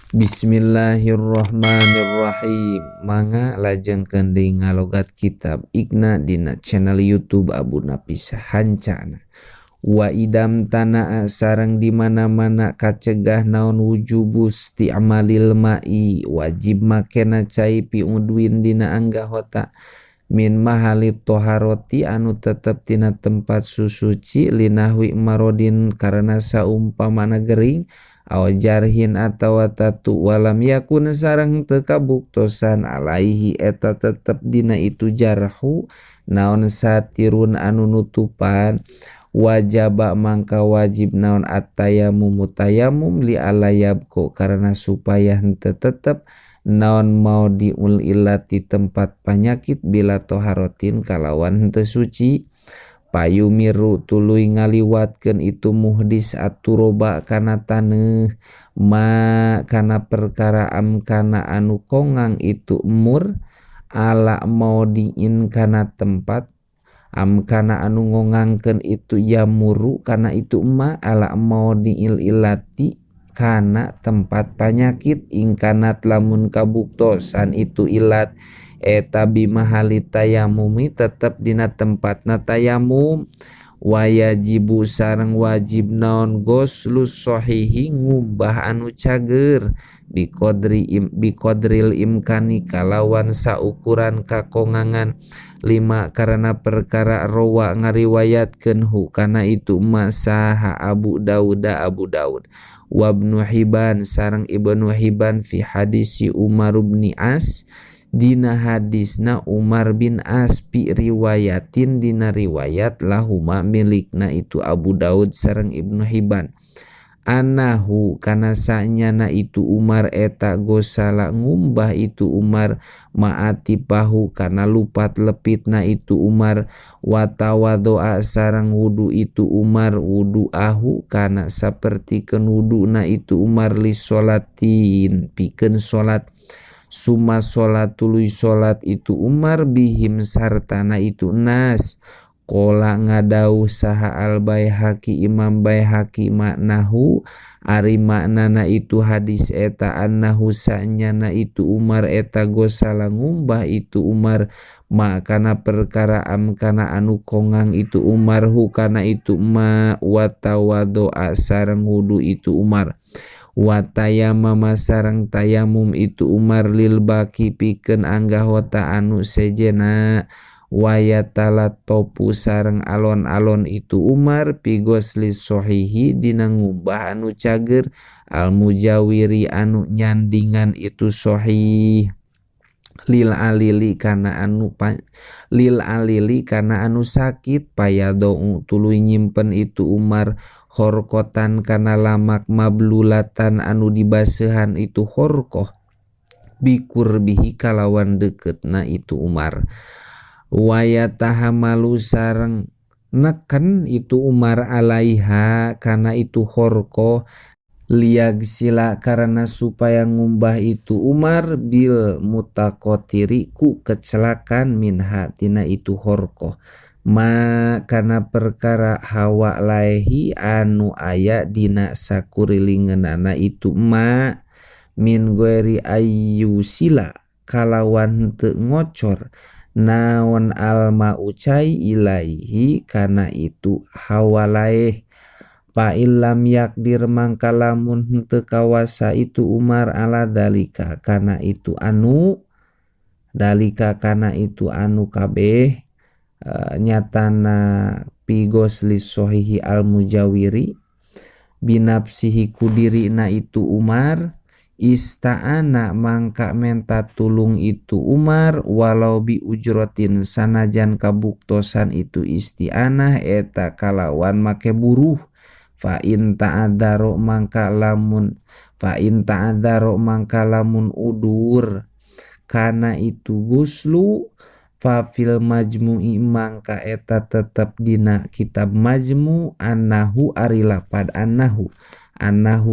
Bismillahirrahmanirrahim. Mangga lajengkeun deui ngalogat kitab Igna dina channel YouTube Abu Nafis Hancana. Wa idam tanaa sareng di mana-mana kacegah naon wujubus ti amalil ma'i wajib makena cai pi udwin dina anggahota min mahalit toharoti anu tetep tina tempat susuci linahwi marodin karena saumpamana gering aw jarhin atawa tatu walam yakun sareng teu kabuktosan alaihi eta tetep dina itu jarhu naon satirun anu nutupan wajaba mangka wajib naon at-tayammum mutayamum li alayabko karena supaya henteu tetep naon maudiul illati tempat penyakit bila toharotin kalawan henteu suci payumiru tuluy ngaliwatkeun itu muhdis aturoba kana taneuh ma kana perkara kana anu kongang itu umur ala maudiin kana tempat kana anu ngongangkeun itu yamuru kana itu ma ala maudiil illati kana tempat penyakit ingkanat lamun kabuktosan itu ilat eta bimahali tayamumi tetep dina tempatna tayamum wayajibu sareng wajib naon goslus sahihi ngumbah anu cager biqadril imkani kalawan saukuran kakongangan lima karena perkara rawa ngariwayatkeun hu kana itu masaha Abu Daud wa Ibnu Hibban sareng Ibnu Hibban fi hadisi Umar bin As dina hadisna Umar bin As pi riwayatin dina riwayat lahuma milikna itu Abu Daud sareng Ibnu Hibban anahu kana sanyana itu Umar eta gosala ngumbah itu Umar maati pahu kana lupat lepitna itu Umar watawadoa sareng wudu itu Umar wudu ahu kana sapertikeun wuduna itu Umar li sholatin pikeun salat summa sholat tuluy sholat itu Umar bihim sartana itu nas kola ngadauh saha al Baihaqi Imam Baihaqi maknahu ari maknana itu hadis eta annahu sanyana itu Umar eta gosala ngumbah itu Umar makana perkara kana anu kongang itu Umar hu kana itu ma watawadoa sareng wudu itu Umar watayamama sareng tayamum itu Umar lil baki pikeun anggahota anu sejena wayatala topu sareng alon-alon itu Umar pigosli sohihi dina ngumbah anu cager al mujawiri anu nyandingan itu sohih lil alili kana anu sakit payadou tuluy nyimpen itu Umar khorkotan kana lamak mablulatan anu dibaseuhan itu khorkoh bikur bihi kalawan deketna itu Umar wayatahamalu sareng neken itu Umar alaiha kana itu khorkoh liyagsila karena supaya ngumbah itu Umar bil mutakotiri ku kecelakaan minha tina itu khorkoh ma kana perkara hawa laihi anu aya dina sakurilingeunana itu ma min gueri ayyusila kalawan teu ngocor naon alma ucai ilaihi kana itu hawa laih pa illam yakdir mangka lamun henteu kawasa itu Umar ala dalika kana itu anu kabeh nyatana pigosli sohihi al mujawiri binapsihi kudirina itu Umar ista'ana mangka menta tulung itu Umar walau bi ujrotin sanajan kabuktosan itu isti'anah eta kalawan make buruh fa in ta'adzaro mangka lamun udur kana itu guslu fa fil majmu'i mangka eta tetep dina kitab majmu annahu ari lapad annahu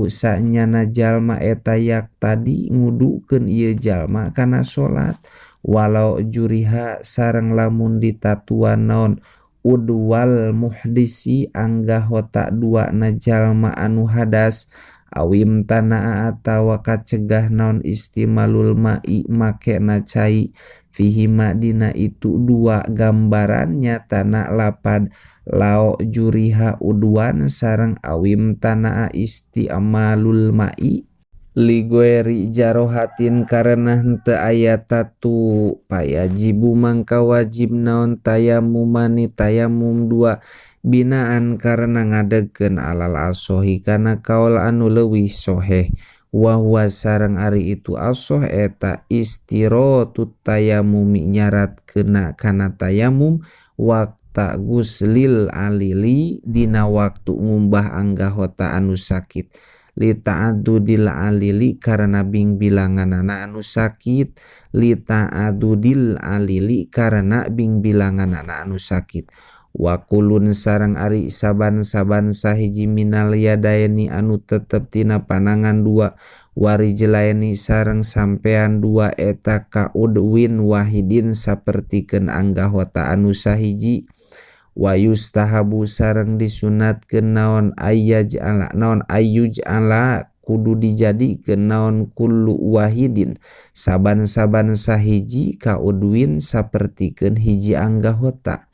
sanyana jalma eta yak tadi ngudukeun ieu jalma kana salat walau juriha sareng lamun ditatuan naon udwal muhdisi anggahota dua na jalma anu hadas awim tanaa atawa kacegah naon istimalul ma'i makena cai fihi madina itu dua gambarannya tanah lapad lao juriha uduan sareng awim tanaa istimalul ma'i ligoeri jarohatin karena henteu aya tatu payajibu mangka wajib naon tayamumani tayamum dua binaan karena ngadegkeun alal asohi kana kaul anu leuwih soheh wa huwa sareng ari itu asoh eta istirotut tayamumi nyarat kena kana tayamum wakta guslil alili dina waktu ngumbah anggahota anu sakit li ta'adudil alili karena bing bilanganana anu sakit li ta'adudil alili karena bing bilanganana anu sakit wa kulun sareng ari saban-saban sahiji minal yadaini anu tetep tina panangan dua warijlaini sareng sampean dua eta kaudwin wahidin sapertikeun anggahota anu sahiji wa yustahabu sareng disunatkeun naon ayyuj ala kudu dijadikeun naon kullu wahidin saban-saban sahiji kaudwin sapertikeun hiji anggahota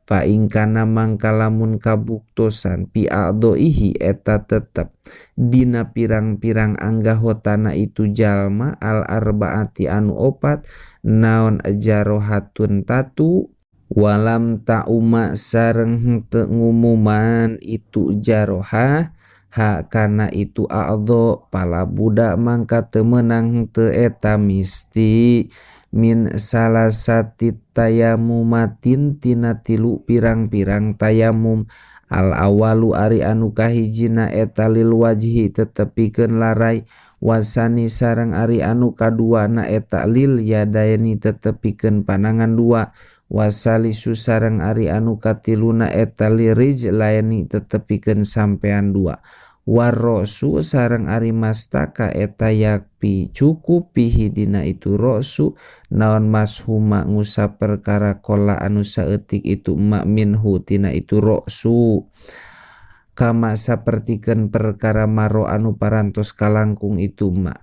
fa in kana mangka lamun kabuktosan pi a'dhoihi eta tetep dina pirang-pirang anggahotana itu jalma al arbaati anu opat naon jarohatun tatu walam ta'uma sareng henteu ngumuman itu jaroha ha kana itu a'dho pala budak mangka teu meunang henteu eta misti min salasati tayamumatin tina tilu pirang-pirang tayamum al awalu ari anu kahijina eta lil wajhi tetepikeun larai wasani sareng ari anu kaduana eta lil yadaini tetepikeun panangan dua wasalisu sareng ari anu katiluna eta lirij laini tetepikeun sampean dua warosu sareng ari mastaka eta yakpi cukup pihi dina itu rosu naon mashuma ngusap perkara kola anu saeutik itu ma minhu tina itu rosu kama sapertikeun perkara maro anu parantos kalangkung itu ma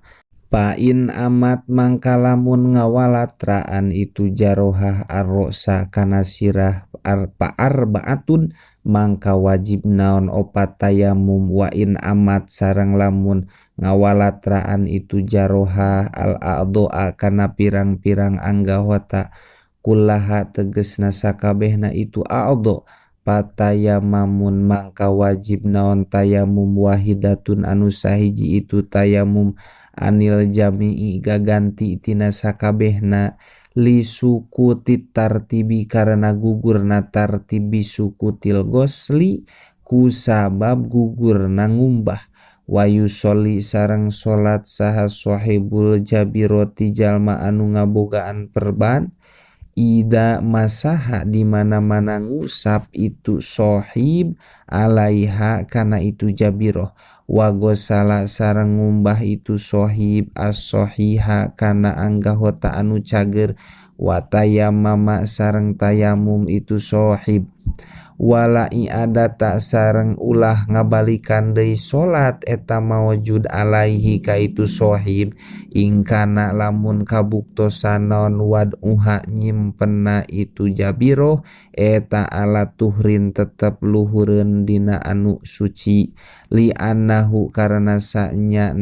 pain amat mangka lamun ngawalatraan itu jarohah arrosa kana sirah arbaatun mangka wajib naon opat tayamum wa in amat sareng lamun ngawalatraan itu jarohah al a'dho'a kana pirang-pirang anggahota kullaha tegesna sakabehna itu a'dho patayamamun mangka wajib naon tayamum wahidatun anu sahiji itu tayamum anil jami'i gaganti tina sakabehna li sukutit tartibi karena gugurna tartibi sukutil gosli ku sabab gugurna ngumbah wa yusolli sareng salat saha sahibul jabiroti jalma anu ngabogaan perban ida masaha di mana-mana ngusap itu sohib alaiha kana itu jabiroh wa gosala sareng ngumbah itu sohib as-sohiha kana anggahota anu cager wa tayammama sareng tayamum itu sohib wala i'adata sareng ulah ngabalikan deui salat eta mawjud alaihi ka itu sohib ingkana lamun kabuktosan naon wad'uha nyimpenna itu jabiroh eta ala tuhrin tetep luhureun dina anu suci li annahu karena sanya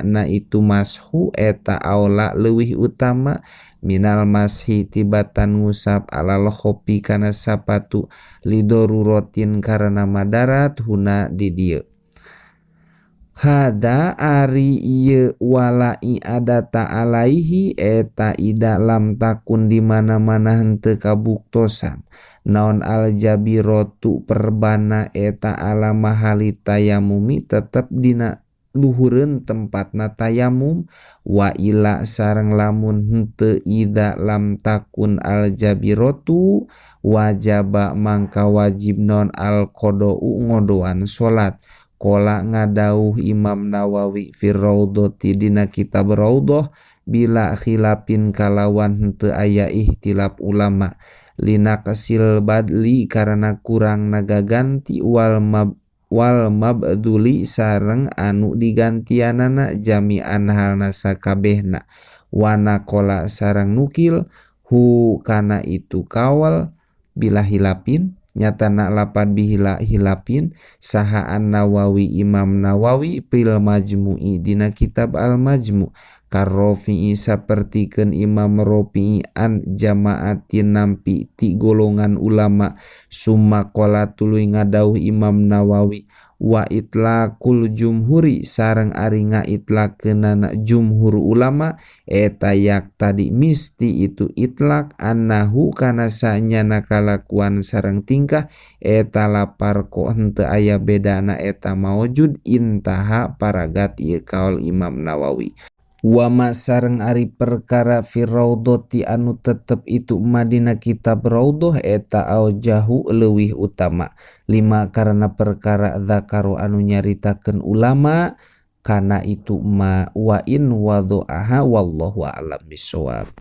na itu mashu eta aula leuwih utama minal mashi tibatan ngusap alal khopi kana sapatu lidorurotin karena madarat huna di dieu hada ari ieu wala i'adata alaihi eta ida lam takun di mana-mana henteu kabuktosan naon al jabirotu perbana eta ala mahali tayamumi tetep dina luhureun tempatna tayamum wa ila sareng lamun henteu ida lam takun al jabirotu wajaba mangka wajib non al qodou ngodoan salat kola ngadauh Imam Nawawi fi raudhati dina kitab raudhah bila khilafin kalawan henteu aya ihtilaf ulama lina kasil badli karena kurang nagaganti wal wal mabduli sareng anu digantianana jami'an halna sakabehna wana kola sareng nukil hu kana itu kawal bila hilapin nyatana lapan bihila hilapin saha an-Nawawi Imam Nawawi fil majmu'i dina kitab al-majmu' karofi'i sapertikeun Imam Rafi'i an jamaatin nampi ti golongan ulama summa qala tuluy ngadauh Imam Nawawi wa itlaqul jumhuri sareng ari ngaitlakeunana jumhur ulama eta yak tadi misti itu itlak annahu kana sanyana kalakuan sareng tingkah eta lapar ko henteu aya bedana eta maujud intaha paragat ieu kaul Imam Nawawi. Wama sareng ari perkara fi raudhati anu tetep itu madina kitab raudhah eta aujahu leuwih utama lima karena perkara dzakaru anu nyaritakeun ulama kana itu ma wa in wadu'aha wallahu a'lam bishawab.